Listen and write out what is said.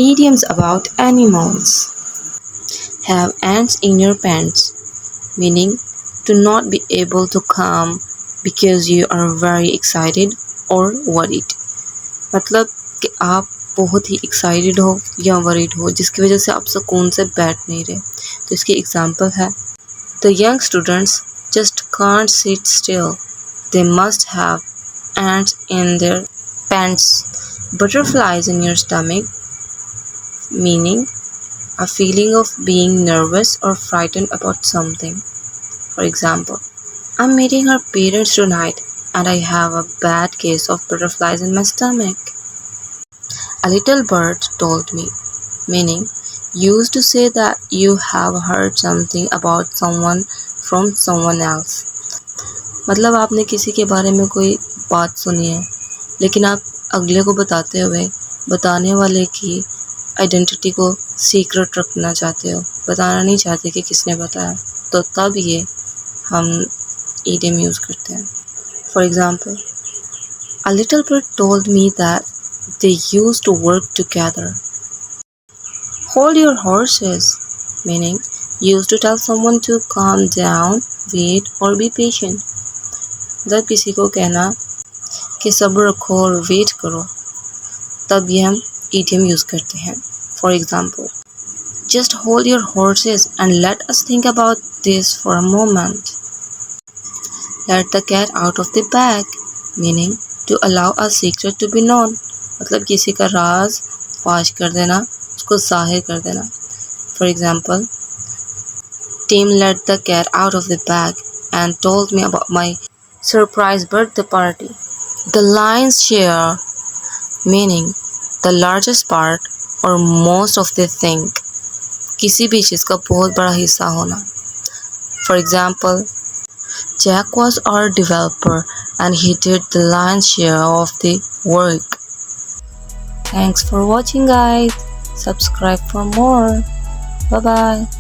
Idioms about animals. Have ants in your pants, meaning to not be able to calm because you are very excited or worried. मतलब कि आप बहुत ही excited हो या worried हो जिसकी वजह से आप सुकून से बैठ नहीं रहे। तो इसकी एग्जांपल है the young students just can't sit still, they must have ants in their pants. Butterflies in your stomach, meaning a feeling of being nervous or frightened about something. For example, I'm meeting her parents tonight and I have a bad case of butterflies in my stomach. A little bird told me, meaning used to say that you have heard something about someone from someone else. मतलब आपने किसी के बारे में कोई बात सुनी है लेकिन आप अगले को बताते हुए बताने वाले की आइडेंटिटी को सीक्रेट रखना चाहते हो, बताना नहीं चाहते कि किसने बताया, तो तब ये हम इडियम यूज़ करते हैं। For example, a little bird told me that they used to work together. Hold your horses, meaning used to tell someone to calm down, wait और बी पेशेंट। जब किसी को कहना कि सब्र रखो और वेट करो, तब ये हम इडियम यूज़ करते हैं। For example, just hold your horses and let us think about this for a moment. Let the cat out of the bag, meaning to allow a secret to be known. मतलब किसी का राज फाश कर देना, उसको जाहिर कर देना। For example, Tim let the cat out of the bag and told me about my surprise birthday party. The lion's share, meaning the largest part or most of the thing. किसी भी चीज़ का बहुत बड़ा हिस्सा होना. For example, Jack was our developer and he did the lion's share of the work. Thanks for watching guys. Subscribe for more. Bye bye.